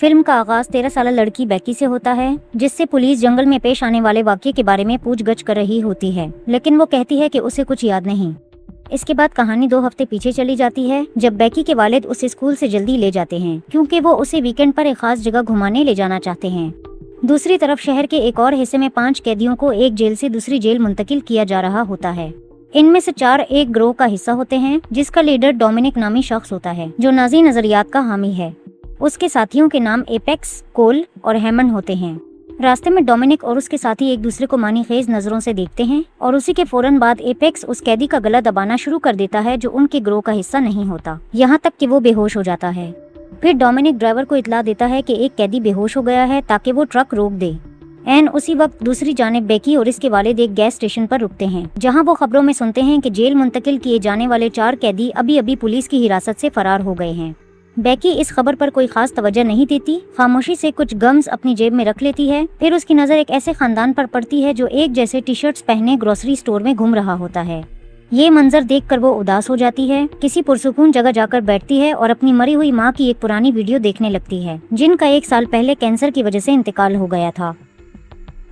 Film का आगाज 13 साल लड़की बेकी से होता है, जिससे पुलिस जंगल में पेश आने वाले वाकये के बारे में पूछगछ कर रही होती है, लेकिन वो कहती है कि उसे कुछ याद नहीं। इसके बाद कहानी 2 हफ्ते पीछे चली जाती है, जब बेकी के वालिद उसे स्कूल से जल्दी ले जाते हैं, क्योंकि वो उसे वीकेंड पर एक खास जगह घुमाने ले जाना चाहते हैं। दूसरी तरफ शहर के एक और हिस्से में 5 कैदियों को एक जेल से दूसरी जेल मुंतकिल किया जा रहा होता है। इनमें से 4 एक ग्रोह का हिस्सा होते हैं, जिसका लीडर डोमिनिक नामी शख्स होता है, जो नाजी नजरियात का हामी है। उसके साथियों के नाम एपेक्स, कोल और हेमंड होते हैं। रास्ते में डोमिनिक और उसके साथी एक दूसरे को मानी खेज नजरों से देखते हैं और उसी के फौरन बाद एपेक्स उस कैदी का गला दबाना शुरू कर देता है जो उनके ग्रोह का हिस्सा नहीं होता, यहाँ तक कि वो बेहोश हो जाता है। फिर डोमिनिक ड्राइवर को इत्तला देता है कि एक कैदी बेहोश हो गया है ताकि वो ट्रक रोक दे। एन उसी वक्त दूसरी जानिब बेकी और इसके वालिद एक गैस स्टेशन पर रुकते हैं, जहां वो खबरों में सुनते हैं कि जेल मुंतकिल किए जाने वाले 4 कैदी अभी अभी पुलिस की हिरासत से फरार हो गए हैं। बेकी इस खबर पर कोई खास तवज्जो नहीं देती, खामोशी से कुछ गम्स अपनी जेब में रख लेती है। फिर उसकी नजर एक ऐसे खानदान पर पड़ती है जो एक जैसे टी शर्ट्स पहने ग्रोसरी स्टोर में घूम रहा होता है। ये मंजर देखकर वो उदास हो जाती है, किसी पुरसुकून जगह जाकर बैठती है और अपनी मरी हुई माँ की एक पुरानी वीडियो देखने लगती है, जिनका 1 साल पहले कैंसर की वजह से इंतकाल हो गया था।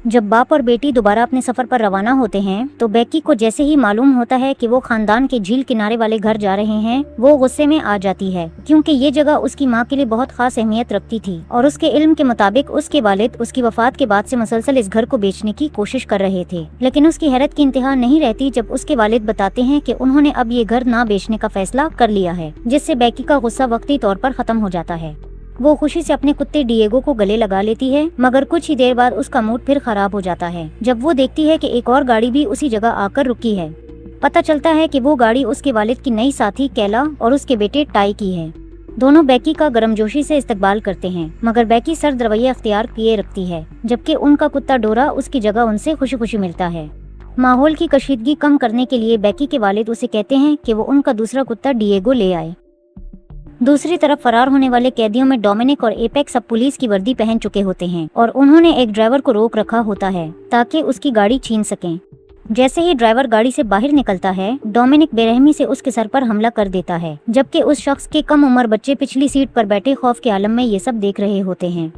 जब बाप और बेटी दोबारा अपने सफर पर रवाना होते हैं, तो बेकी को जैसे ही मालूम होता है कि वो खानदान के झील किनारे वाले घर जा रहे हैं, वो गुस्से में आ जाती है, क्योंकि ये जगह उसकी माँ के लिए बहुत खास अहमियत रखती थी और उसके इल्म के मुताबिक उसके वालिद उसकी वफात के बाद से मुसलसल इस घर को बेचने की कोशिश कर रहे थे। लेकिन उसकी हैरत की इंतहा नहीं रहती जब उसके वालिद बताते हैं कि उन्होंने अब ये घर ना बेचने का फैसला कर लिया है, जिससे बेकी का गुस्सा वक्ती तौर पर खत्म हो जाता है। वो खुशी से अपने कुत्ते डिएगो को गले लगा लेती है, मगर कुछ ही देर बाद उसका मूड फिर खराब हो जाता है जब वो देखती है कि एक और गाड़ी भी उसी जगह आकर रुकी है। पता चलता है कि वो गाड़ी उसके वालिद की नई साथी कैला और उसके बेटे टाई की है। दोनों बेकी का गर्मजोशी से इस्तकबाल करते हैं, मगर बेकी सर्द रवैया अख्तियार किए रखती है, जबकि उनका कुत्ता डोरा उसकी जगह उनसे खुशी खुशी मिलता है। माहौल की कशीदगी कम करने के लिए बेकी के वालिद उसे कहते हैं कि वो उनका दूसरा कुत्ता डिएगो ले आए। दूसरी तरफ फरार होने वाले कैदियों में डोमिनिक और एपेक्स अब पुलिस की वर्दी पहन चुके होते हैं और उन्होंने एक ड्राइवर को रोक रखा होता है ताकि उसकी गाड़ी छीन सकें। जैसे ही ड्राइवर गाड़ी से बाहर निकलता है, डोमिनिक बेरहमी से उसके सर पर हमला कर देता है, जबकि उस शख्स के कम उम्र बच्चे पिछली सीट पर बैठे खौफ के आलम में ये सब देख रहे होते हैं।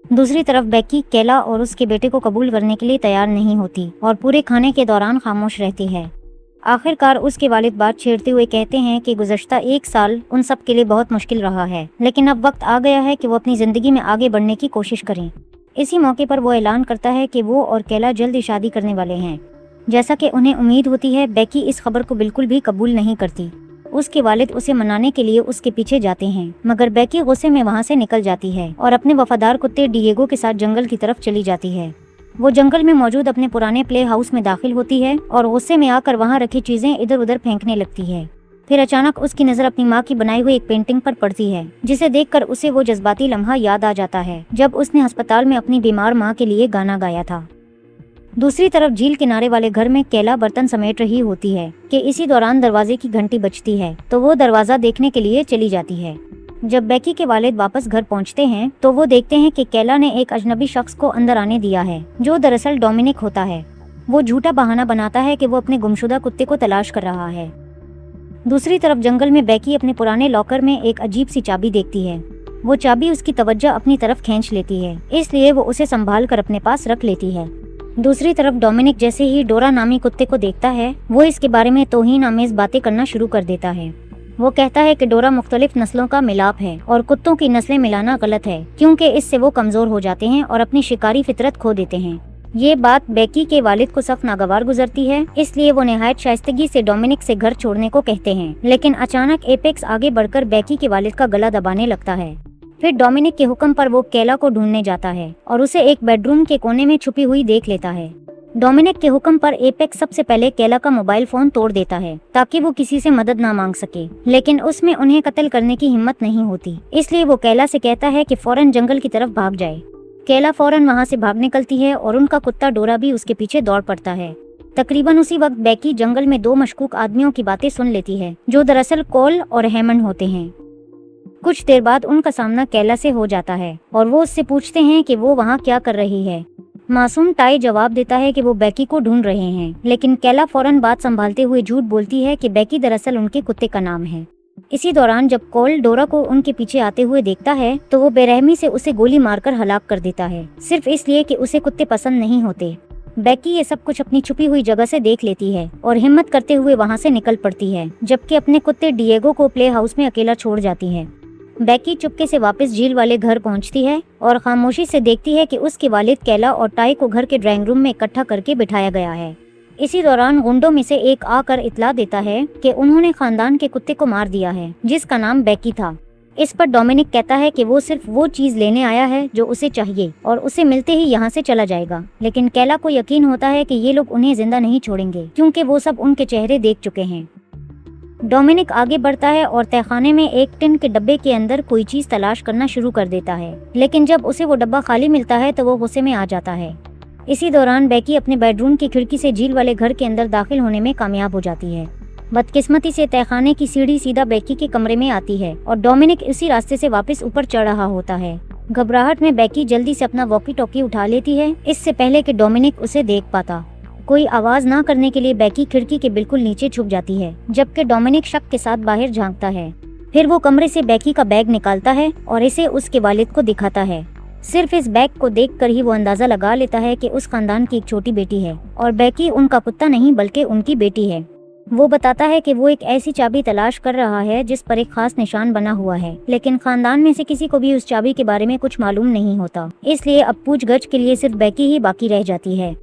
दूसरी तरफ बेकी कैला और उसके बेटे को कबूल करने के लिए तैयार नहीं होती और पूरे खाने के दौरान खामोश रहती है। आखिरकार उसके वालिद बात छेड़ते हुए कहते हैं कि गुज़श्ता 1 साल उन सब के लिए बहुत मुश्किल रहा है, लेकिन अब वक्त आ गया है कि वो अपनी जिंदगी में आगे बढ़ने की कोशिश करें। इसी मौके पर वो ऐलान करता है कि वो और कैला जल्द ही शादी करने वाले हैं। जैसा कि उन्हें उम्मीद होती है, बेकी इस खबर को बिल्कुल भी कबूल नहीं करती। उसके वालिद उसे मनाने के लिए उसके पीछे जाते हैं, मगर बेकी गुस्से में वहाँ से निकल जाती है और अपने वफादार कुत्ते डिएगो के साथ जंगल की तरफ चली जाती है। वो जंगल में मौजूद अपने पुराने प्ले हाउस में दाखिल होती है और गुस्से में आकर वहाँ रखी चीजें इधर उधर फेंकने लगती है। फिर अचानक उसकी नजर अपनी माँ की बनाई हुई एक पेंटिंग पर पड़ती है, जिसे देखकर उसे वो जज्बाती लम्हा याद आ जाता है जब उसने अस्पताल में अपनी बीमार माँ के लिए गाना गाया था। दूसरी तरफ झील किनारे वाले घर में कैला बर्तन समेट रही होती है कि इसी दौरान दरवाजे की घंटी बजती है, तो वो दरवाजा देखने के लिए चली जाती है। जब बेकी के वालिद वापस घर पहुंचते हैं, तो वो देखते हैं कि कैला ने एक अजनबी शख्स को अंदर आने दिया है, जो दरअसल डोमिनिक होता है। वो झूठा बहाना बनाता है कि वो अपने गुमशुदा कुत्ते को तलाश कर रहा है। दूसरी तरफ जंगल में बेकी अपने पुराने लॉकर में एक अजीब सी चाबी देखती है। वो चाबी उसकी तवज्जो अपनी तरफ खींच लेती है, इसलिए वो उसे संभाल कर अपने पास रख लेती है। दूसरी तरफ डोमिनिक जैसे ही डोरा नामी कुत्ते को देखता है, वो इसके बारे में तौहीन आमेज बातें करना शुरू कर देता है। वो कहता है कि डोरा मुख्तलिफ नस्लों का मिलाप है और कुत्तों की नस्लें मिलाना गलत है, क्योंकि इससे वो कमजोर हो जाते हैं और अपनी शिकारी फितरत खो देते हैं। ये बात बेकी के वालिद को सख्त नागवार गुजरती है, इसलिए वो निहायत शाइस्तगी से डोमिनिक से घर छोड़ने को कहते हैं। लेकिन अचानक एपेक्स आगे बढ़कर बेकी के वालिद का गला दबाने लगता है। फिर डोमिनिक के हुक्म पर वो कैला को ढूंढने जाता है और उसे एक बेडरूम के कोने में छुपी हुई देख लेता है। डोमिनिक के हुक्म पर एपेक्स सबसे पहले कैला का मोबाइल फोन तोड़ देता है ताकि वो किसी से मदद ना मांग सके, लेकिन उसमें उन्हें कत्ल करने की हिम्मत नहीं होती, इसलिए वो कैला से कहता है कि फौरन जंगल की तरफ भाग जाए। कैला फौरन वहाँ से भाग निकलती है और उनका कुत्ता डोरा भी उसके पीछे दौड़ पड़ता है। तकरीबन उसी वक्त बेकी जंगल में 2 मशकूक आदमियों की बातें सुन लेती है, जो दरअसल कोल और हेमंड होते हैं। कुछ देर बाद उनका सामना कैला से हो जाता है और वो उससे पूछते हैं कि वो वहाँ क्या कर रही है। मासूम टाई जवाब देता है कि वो बेकी को ढूंढ रहे हैं, लेकिन कैला फौरन बात संभालते हुए झूठ बोलती है कि बेकी दरअसल उनके कुत्ते का नाम है। इसी दौरान जब कॉल डोरा को उनके पीछे आते हुए देखता है तो वो बेरहमी से उसे गोली मारकर हलाक कर देता है, सिर्फ इसलिए कि उसे कुत्ते पसंद नहीं होते। बेकी ये सब कुछ अपनी छुपी हुई जगह से देख लेती है और हिम्मत करते हुए वहाँ से निकल पड़ती है, जबकि अपने कुत्ते डिएगो को प्ले हाउस में अकेला छोड़ जाती है। बेकी चुपके से वापस झील वाले घर पहुंचती है और खामोशी से देखती है कि उसके वालिद कैला और टाई को घर के ड्राइंग रूम में इकट्ठा करके बिठाया गया है। इसी दौरान गुंडों में से एक आकर इत्तला देता है कि उन्होंने खानदान के कुत्ते को मार दिया है जिसका नाम बेकी था। इस पर डोमिनिक कहता है कि वो सिर्फ वो चीज लेने आया है जो उसे चाहिए और उसे मिलते ही यहाँ से चला जाएगा, लेकिन कैला को यकीन होता है कि ये लोग उन्हें जिंदा नहीं छोड़ेंगे क्योंकि वो सब उनके चेहरे देख चुके हैं। डोमिनिक आगे बढ़ता है और तहखाने में एक टिन के डब्बे के अंदर कोई चीज तलाश करना शुरू कर देता है, लेकिन जब उसे वो डब्बा खाली मिलता है तो वो गुस्से में आ जाता है। इसी दौरान बेकी अपने बेडरूम की खिड़की से झील वाले घर के अंदर दाखिल होने में कामयाब हो जाती है। बदकिस्मती से तहखाने की सीढ़ी सीधा बेकी के कमरे में आती है और डोमिनिक इसी रास्ते से वापस ऊपर चढ़ रहा होता है। घबराहट में बेकी जल्दी से अपना वॉकी टॉकी उठा लेती है, इससे पहले कि डोमिनिक उसे देख पाता। कोई आवाज ना करने के लिए बेकी खिड़की के बिल्कुल नीचे छुप जाती है, जबकि डोमिनिक शक के साथ बाहर झांकता है। फिर वो कमरे से बेकी का बैग निकालता है और इसे उसके वालिद को दिखाता है। सिर्फ इस बैग को देखकर ही वो अंदाजा लगा लेता है कि उस खानदान की एक छोटी बेटी है और बेकी उनका कुत्ता नहीं बल्कि उनकी बेटी है। वो बताता है कि वो एक ऐसी चाबी तलाश कर रहा है जिस पर एक खास निशान बना हुआ है, लेकिन खानदान में से किसी को भी उस चाबी के बारे में कुछ मालूम नहीं होता, इसलिए अब पूछगछ के लिए सिर्फ बेकी ही बाकी रह जाती है।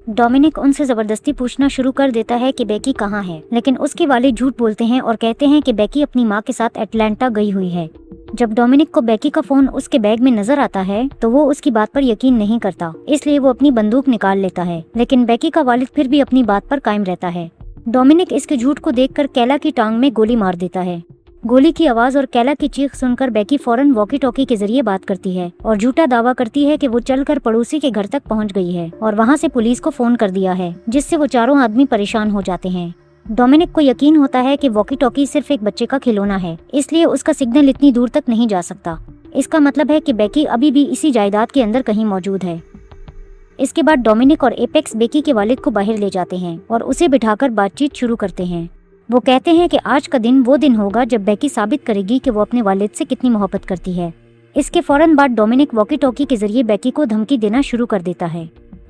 डोमिनिक उनसे जबरदस्ती पूछना शुरू कर देता है कि बेकी कहाँ है, लेकिन उसके वालिद झूठ बोलते हैं और कहते हैं कि बेकी अपनी माँ के साथ एटलांटा गई हुई है। जब डोमिनिक को बेकी का फोन उसके बैग में नजर आता है तो वो उसकी बात पर यकीन नहीं करता, इसलिए वो अपनी बंदूक निकाल लेता है, लेकिन बेकी का वालिद फिर भी अपनी बात पर कायम रहता है। डोमिनिक इसके झूठ को देखकर कैला की टांग में गोली मार देता है। गोली की आवाज और कैला की चीख सुनकर बेकी फौरन वॉकी टॉकी के जरिए बात करती है और झूठा दावा करती है कि वो चलकर पड़ोसी के घर तक पहुंच गई है और वहां से पुलिस को फोन कर दिया है, जिससे वो चारों आदमी परेशान हो जाते हैं। डोमिनिक को यकीन होता है कि वॉकी टॉकी सिर्फ एक बच्चे का खिलौना है, इसलिए उसका सिग्नल इतनी दूर तक नहीं जा सकता। इसका मतलब है कि बेकी अभी भी इसी जायदाद के अंदर कहीं मौजूद है। इसके बाद डोमिनिक और एपेक्स बेकी के वालिद को बाहर ले जाते हैं और उसे बिठाकर बातचीत शुरू करते हैं। वो कहते हैं कि आज का दिन वो दिन होगा जब बेकी साबित करेगी कि वो अपने वालिद से कितनी मोहब्बत करती है। इसके फौरन बाद डोमिनिक वॉकी टॉकी के जरिए बेकी को धमकी देना शुरू कर देता है।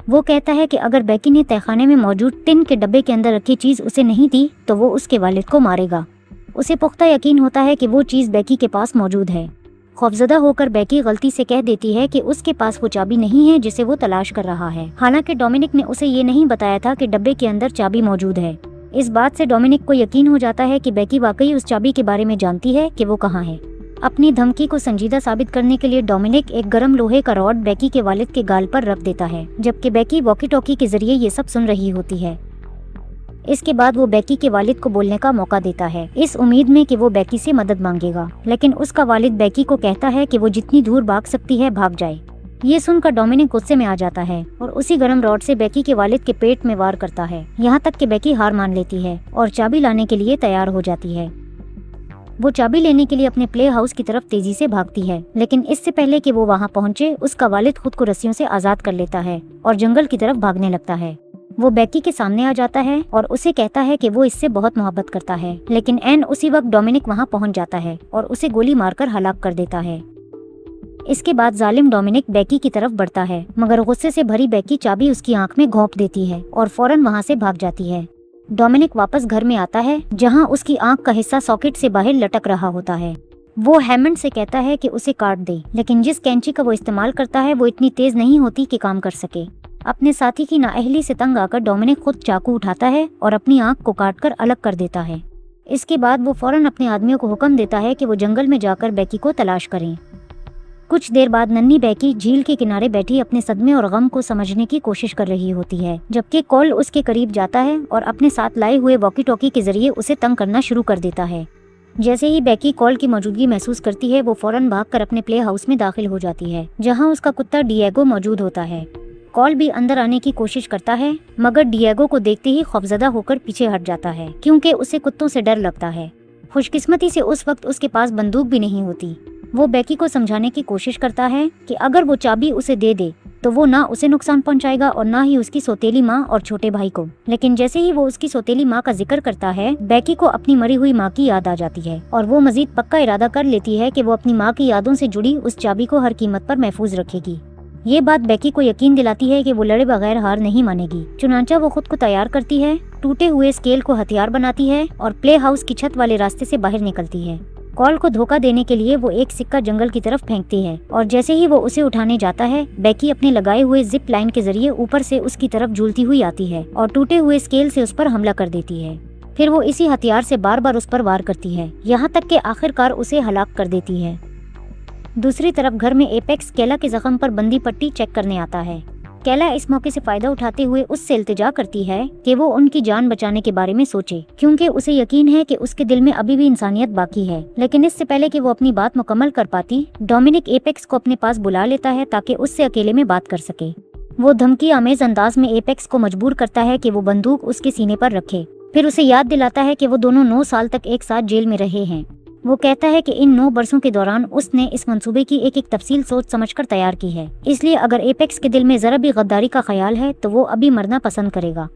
वो कहता है कि अगर बेकी ने तहखाने में मौजूद टिन के डब्बे के अंदर रखी चीज उसे नहीं दी तो वो उसके वालिद को मारेगा। उसे पुख्ता यकीन होता है कि वो चीज बेकी के पास मौजूद है। खौफजदा होकर बेकी गलती से कह देती है कि उसके पास वो चाबी नहीं है जिसे वो तलाश कर रहा है, हालांकि डोमिनिक ने उसे ये नहीं बताया था कि डब्बे के अंदर चाबी मौजूद है। इस बात से डोमिनिक को यकीन हो जाता है कि बेकी वाकई उस चाबी के बारे में जानती है कि वो कहाँ है। अपनी धमकी को संजीदा साबित करने के लिए डोमिनिक एक गर्म लोहे का रॉड बेकी के वालिद के गाल पर रख देता है, जबकि बेकी वॉकी टॉकी के जरिए ये सब सुन रही होती है। इसके बाद वो बेकी के वालिद को बोलने का मौका देता है, इस उम्मीद में कि वो बेकी से मदद मांगेगा, लेकिन उसका वालिद बेकी को कहता है कि वो जितनी दूर भाग सकती है भाग जाए। ये सुनकर डोमिनिक गुस्से में आ जाता है और उसी गर्म रॉड से बेकी के वालिद के पेट में वार करता है, यहाँ तक कि बेकी हार मान लेती है और चाबी लाने के लिए तैयार हो जाती है। वो चाबी लेने के लिए अपने प्ले हाउस की तरफ तेजी से भागती है, लेकिन इससे पहले कि वो वहाँ पहुँचे उसका वालिद खुद को रस्सियों से आजाद कर लेता है और जंगल की तरफ भागने लगता है। वो बेकी के सामने आ जाता है और उसे कहता है कि वो इससे बहुत मोहब्बत करता है, लेकिन एन उसी वक्त डोमिनिक वहाँ पहुँच जाता है और उसे गोली मारकर हलाक कर देता है। इसके बाद जालिम डोमिनिक बेकी की तरफ बढ़ता है, मगर गुस्से से भरी बेकी चाबी उसकी आंख में घोंप देती है और फौरन वहाँ से भाग जाती है। डोमिनिक वापस घर में आता है जहाँ उसकी आंख का हिस्सा सॉकेट से बाहर लटक रहा होता है। वो हैमंड से कहता है कि उसे काट दे, लेकिन जिस कैंची का वो इस्तेमाल करता है वो इतनी तेज नहीं होती कि काम कर सके। अपने साथी की नाअहली से तंग आकर डोमिनिक खुद चाकू उठाता है और अपनी आंख को काटकर अलग कर देता है। इसके बाद वो फौरन अपने आदमियों को हुक्म देता है कि वो जंगल में जाकर बेकी को तलाश करें। कुछ देर बाद नन्ही बेकी झील के किनारे बैठी अपने सदमे और गम को समझने की कोशिश कर रही होती है, जबकि कॉल उसके करीब जाता है और अपने साथ लाए हुए वॉकी टॉकी के जरिए उसे तंग करना शुरू कर देता है। जैसे ही बेकी कॉल की मौजूदगी महसूस करती है वो फौरन भागकर अपने प्ले हाउस में दाखिल हो जाती है, जहां उसका कुत्ता डिएगो मौजूद होता है। कॉल भी अंदर आने की कोशिश करता है, मगर डिएगो को देखते ही खौफजदा होकर पीछे हट जाता है क्योंकि उसे कुत्तों से डर लगता है। खुशकिस्मती से उस वक्त उसके पास बंदूक भी नहीं होती। वो बेकी को समझाने की कोशिश करता है कि अगर वो चाबी उसे दे दे तो वो ना उसे नुकसान पहुंचाएगा और ना ही उसकी सौतेली माँ और छोटे भाई को। लेकिन जैसे ही वो उसकी सौतेली माँ का जिक्र करता है, बेकी को अपनी मरी हुई माँ की याद आ जाती है और वो मजीद पक्का इरादा कर लेती है कि वो अपनी माँ की यादों से जुड़ी उस चाबी को हर कीमत पर महफूज रखेगी। ये बात बेकी को यकीन दिलाती है कि वो लड़े बगैर हार नहीं मानेगी। चुनांचा वो खुद को तैयार करती है, टूटे हुए स्केल को हथियार बनाती है और प्ले हाउस की छत वाले रास्ते से बाहर निकलती है। कॉल को धोखा देने के लिए वो एक सिक्का जंगल की तरफ फेंकती है और जैसे ही वो उसे उठाने जाता है, बेकी अपने लगाए हुए जिप लाइन के जरिए ऊपर से उसकी तरफ झूलती हुई आती है और टूटे हुए स्केल से उस पर हमला कर देती है। फिर वो इसी हथियार से बार बार उस पर वार करती है, यहाँ तक कि आखिरकार उसे हलाक कर देती है। दूसरी तरफ घर में एपेक्स कैला के जख्म पर बंदी पट्टी चेक करने आता है। कैला इस मौके से फायदा उठाते हुए उससे इल्तिजा करती है कि वो उनकी जान बचाने के बारे में सोचे, क्योंकि उसे यकीन है कि उसके दिल में अभी भी इंसानियत बाकी है। लेकिन इससे पहले कि वो अपनी बात मुकम्मल कर पाती, डोमिनिक एपेक्स को अपने पास बुला लेता है ताकि उससे अकेले में बात कर सके। वो धमकी आमेज अंदाज में एपेक्स को मजबूर करता है कि वो बंदूक उसके सीने पर रखे, फिर उसे याद दिलाता है कि वो दोनों 9 साल तक एक साथ जेल में रहे हैं। वो कहता है कि इन 9 बरसों के दौरान उसने इस मंसूबे की एक एक तफसील सोच समझकर तैयार की है, इसलिए अगर एपेक्स के दिल में जरा भी गद्दारी का ख्याल है तो वो अभी मरना पसंद करेगा।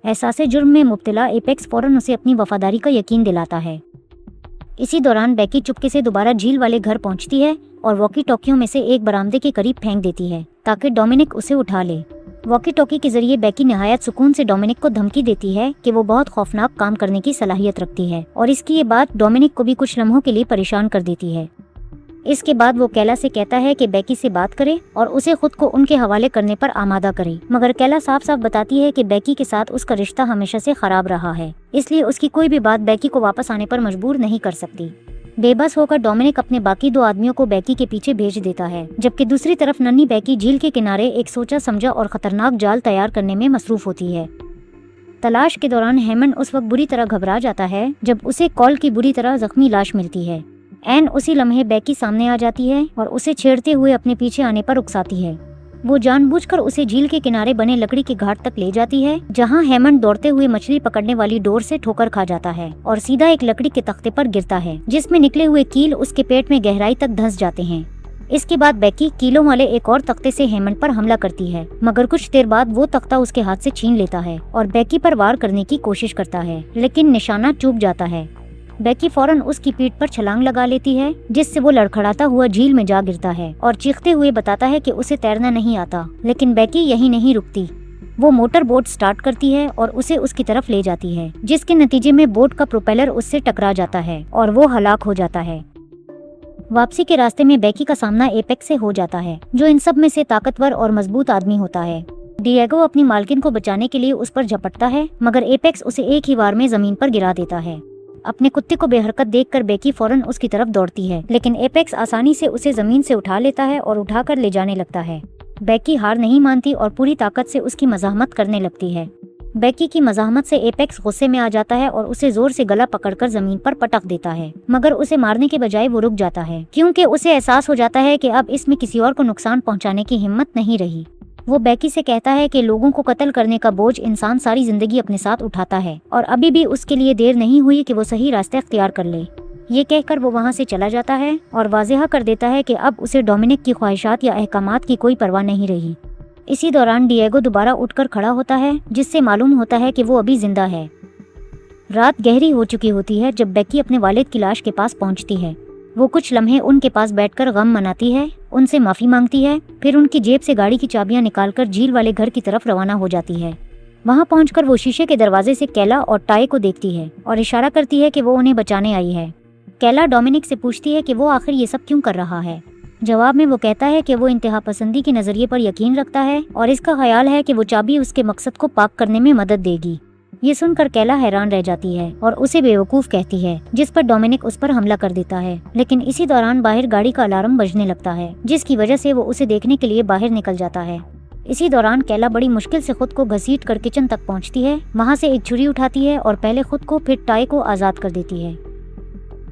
एहसास जुर्म में मुब्तला एपेक्स फौरन उसे अपनी वफादारी का यकीन दिलाता है। इसी दौरान बेकी चुपके से दोबारा झील वाले घर पहुंचती है और वॉकी टॉकियों में से एक बरामदे के करीब फेंक देती है ताकि डोमिनिक उसे उठा ले। वॉकी टॉकी के जरिए बेकी निहायत सुकून से डोमिनिक को धमकी देती है कि वो बहुत खौफनाक काम करने की सलाहियत रखती है और इसकी ये बात डोमिनिक को भी कुछ लम्हों के लिए परेशान कर देती है। इसके बाद वो कैला से कहता है कि बेकी से बात करे और उसे खुद को उनके हवाले करने पर आमादा करे, मगर कैला साफ साफ बताती है कि बेकी के साथ उसका रिश्ता हमेशा से खराब रहा है, इसलिए उसकी कोई भी बात बेकी को वापस आने पर मजबूर नहीं कर सकती। बेबस होकर डोमिनिक अपने बाकी 2 आदमियों को बेकी के पीछे भेज देता है, जबकि दूसरी तरफ नन्ही बेकी झील के किनारे एक सोचा समझा और खतरनाक जाल तैयार करने में मसरूफ होती है। तलाश के दौरान हेमंड उस वक्त बुरी तरह घबरा जाता है जब उसे कॉल की बुरी तरह जख्मी लाश मिलती है। एन उसी लम्हे बेकी सामने आ जाती है और उसे छेड़ते हुए अपने पीछे आने पर उकसाती है। वो जानबूझकर उसे झील के किनारे बने लकड़ी के घाट तक ले जाती है, जहां हेमंड दौड़ते हुए मछली पकड़ने वाली डोर से ठोकर खा जाता है और सीधा एक लकड़ी के तख्ते पर गिरता है, जिसमें निकले हुए कील उसके पेट में गहराई तक धंस जाते हैं। इसके बाद बेकी कीलों वाले एक और तख्ते से हेमंड पर हमला करती है, मगर कुछ देर बाद वो तख्ता उसके हाथ से छीन लेता है और बेकी पर वार करने की कोशिश करता है, लेकिन निशाना चूक जाता है। बेकी फौरन उसकी पीठ पर छलांग लगा लेती है, जिससे वो लड़खड़ाता हुआ झील में जा गिरता है और चीखते हुए बताता है कि उसे तैरना नहीं आता। लेकिन बेकी यही नहीं रुकती, वो मोटर बोट स्टार्ट करती है और उसे उसकी तरफ ले जाती है, जिसके नतीजे में बोट का प्रोपेलर उससे टकरा जाता है और वो हलाक हो जाता है। वापसी के रास्ते में बेकी का सामना एपेक्स से हो जाता है, जो इन सब में से ताकतवर और मजबूत आदमी होता है। डिएगो अपनी मालकिन को बचाने के लिए उस पर झपटता है, मगर एपेक्स उसे एक ही वार में जमीन पर गिरा देता है। अपने कुत्ते को बेहरकत देखकर बेकी फौरन उसकी तरफ दौड़ती है, लेकिन एपेक्स आसानी से उसे जमीन से उठा लेता है और उठाकर ले जाने लगता है। बेकी हार नहीं मानती और पूरी ताकत से उसकी मज़ाहमत करने लगती है। बेकी की मज़ाहमत से एपेक्स गुस्से में आ जाता है और उसे जोर से गला पकड़कर जमीन पर पटक देता है, मगर उसे मारने के बजाय वो रुक जाता है, क्योंकि उसे एहसास हो जाता है कि अब इसमें किसी और को नुकसान पहुंचाने की हिम्मत नहीं रही। वो बेकी से कहता है कि लोगों को कत्ल करने का बोझ इंसान सारी जिंदगी अपने साथ उठाता है और अभी भी उसके लिए देर नहीं हुई कि वो सही रास्ते अख्तियार कर ले। ये कहकर वो वहाँ से चला जाता है और वाज़ेह कर देता है कि अब उसे डोमिनिक की ख्वाहिशात या अहकामात की कोई परवाह नहीं रही। इसी दौरान डिएगो दोबारा उठकर खड़ा होता है, जिससे मालूम होता है कि वो अभी जिंदा है। रात गहरी हो चुकी होती है जब बेकी अपने वालिद की लाश के पास पहुंचती है। वो कुछ लम्हे उनके पास बैठकर गम मनाती है, उनसे माफ़ी मांगती है, फिर उनकी जेब से गाड़ी की चाबियां निकालकर झील वाले घर की तरफ रवाना हो जाती है। वहां पहुंचकर वो शीशे के दरवाजे से कैला और टाई को देखती है और इशारा करती है कि वो उन्हें बचाने आई है। कैला डोमिनिक से पूछती है कि वो आखिर ये सब क्यों कर रहा है। जवाब में वो कहता है कि वो इंतहा पसंदी के नज़रिए पर यकीन रखता है और इसका ख्याल है कि वो चाबी उसके मकसद को पाक करने में मदद देगी। ये सुनकर कैला हैरान रह जाती है और उसे बेवकूफ़ कहती है, जिस पर डोमिनिक उस पर हमला कर देता है। लेकिन इसी दौरान बाहर गाड़ी का अलार्म बजने लगता है, जिसकी वजह से वो उसे देखने के लिए बाहर निकल जाता है। इसी दौरान कैला बड़ी मुश्किल से खुद को घसीट कर किचन तक पहुंचती है, वहां से एक छुरी उठाती है और पहले खुद को फिर टाई को आज़ाद कर देती है।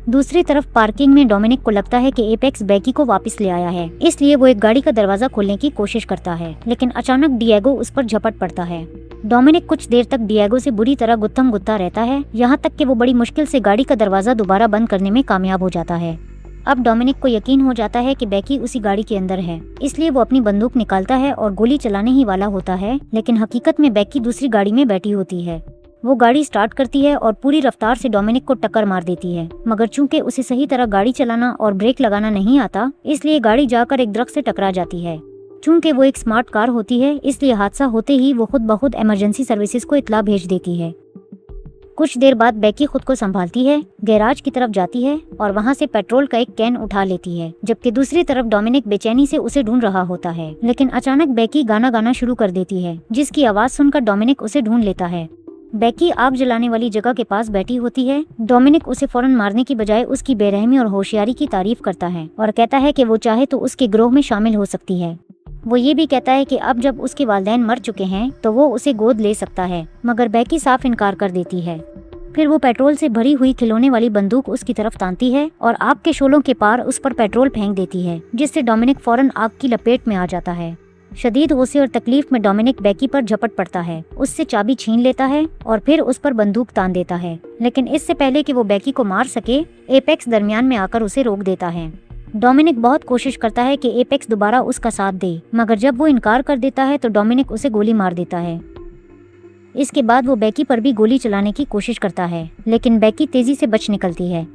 दूसरी तरफ पार्किंग में डोमिनिक को लगता है कि एपेक्स बेकी को वापस ले आया है, इसलिए वो एक गाड़ी का दरवाजा खोलने की कोशिश करता है, लेकिन अचानक डिएगो उस पर झपट पड़ता है। डोमिनिक कुछ देर तक डिएगो से बुरी तरह गुत्थम गुत्था रहता है, यहाँ तक कि वो बड़ी मुश्किल से गाड़ी का दरवाजा दोबारा बंद करने में कामयाब हो जाता है। अब डोमिनिक को यकीन हो जाता है कि बेकी उसी गाड़ी के अंदर है, इसलिए वो अपनी बंदूक निकालता है और गोली चलाने ही वाला होता है, लेकिन हकीकत में बेकी दूसरी गाड़ी में बैठी होती है। वो गाड़ी स्टार्ट करती है और पूरी रफ्तार से डोमिनिक को टक्कर मार देती है, मगर चूंकि उसे सही तरह गाड़ी चलाना और ब्रेक लगाना नहीं आता, इसलिए गाड़ी जाकर एक दरख्त से टकरा जाती है। चूंकि वो एक स्मार्ट कार होती है, इसलिए हादसा होते ही वो खुद ब खुद इमरजेंसी सर्विसेज को इत्तला भेज देती है। कुछ देर बाद बेकी खुद को संभालती है, गैराज की तरफ जाती है और वहाँ से पेट्रोल का एक कैन उठा लेती है, जबकि दूसरी तरफ डोमिनिक बेचैनी से उसे ढूंढ रहा होता है। लेकिन अचानक बेकी गाना गाना शुरू कर देती है, जिसकी आवाज सुनकर डोमिनिक उसे ढूंढ लेता है। बेकी आग जलाने वाली जगह के पास बैठी होती है। डोमिनिक उसे फौरन मारने की बजाय उसकी बेरहमी और होशियारी की तारीफ करता है और कहता है कि वो चाहे तो उसके गिरोह में शामिल हो सकती है। वो ये भी कहता है कि अब जब उसके वालिदैन मर चुके हैं तो वो उसे गोद ले सकता है, मगर बेकी साफ इनकार कर देती है। फिर वो पेट्रोल से भरी हुई खिलौने वाली बंदूक उसकी तरफ तानती है और आग के शोलों के पार उस पर पेट्रोल फेंक देती है, जिससे डोमिनिक फौरन आग की लपेट में आ जाता है। शदीद गुस्से और तकलीफ में डोमिनिक बेकी पर झपट पड़ता है, उससे चाबी छीन लेता है और फिर उस पर बंदूक तान देता है। लेकिन इससे पहले कि वो बेकी को मार सके, एपेक्स दरमियान में आकर उसे रोक देता है। डोमिनिक बहुत कोशिश करता है कि एपेक्स दोबारा उसका साथ दे, मगर जब वो इनकार कर देता है तो डोमिनिक उसे गोली मार देता है। इसके बाद वो बेकी पर भी गोली चलाने की कोशिश करता है, लेकिन बेकी तेजी से बच निकलती है।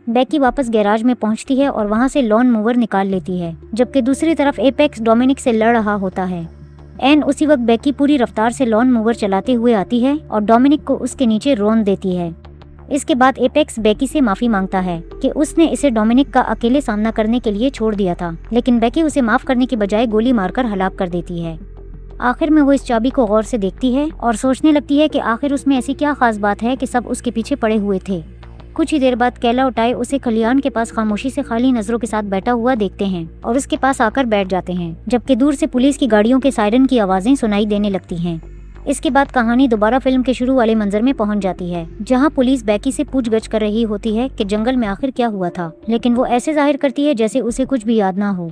बेकी वापस गैराज में पहुंचती है और वहां से लॉन मूवर निकाल लेती है, जबकि दूसरी तरफ एपेक्स डोमिनिक से लड़ रहा होता है। एन उसी वक्त बेकी पूरी रफ्तार से लॉन मूवर चलाते हुए आती है और डोमिनिक को उसके नीचे रोन देती है। इसके बाद एपेक्स बेकी से माफी मांगता है कि उसने इसे डोमिनिक का अकेले सामना करने के लिए छोड़ दिया था, लेकिन बेकी उसे माफ करने की बजाय गोली मारकर हलाक कर देती है। आखिर में वो इस चाबी को गौर से देखती है और सोचने लगती है कि आखिर उसमें ऐसी क्या खास बात है कि सब उसके पीछे पड़े हुए थे। कुछ ही देर बाद कैला और टाई उसे खलियान के पास खामोशी से खाली नजरों के साथ बैठा हुआ देखते हैं और उसके पास आकर बैठ जाते हैं, जबकि दूर से पुलिस की गाड़ियों के सायरन की आवाजें सुनाई देने लगती हैं। इसके बाद कहानी दोबारा फिल्म के शुरू वाले मंजर में पहुंच जाती है, जहां पुलिस बेकी से पूछगछ कर रही होती है कि जंगल में आखिर क्या हुआ था, लेकिन वो ऐसे जाहिर करती है जैसे उसे कुछ भी याद ना हो।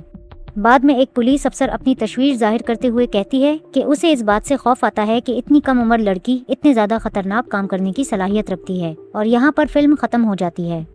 बाद में एक पुलिस अफसर अपनी तशवीश जाहिर करते हुए कहती है कि उसे इस बात से खौफ आता है कि इतनी कम उम्र लड़की इतने ज्यादा खतरनाक काम करने की सलाहियत रखती है, और यहाँ पर फिल्म खत्म हो जाती है।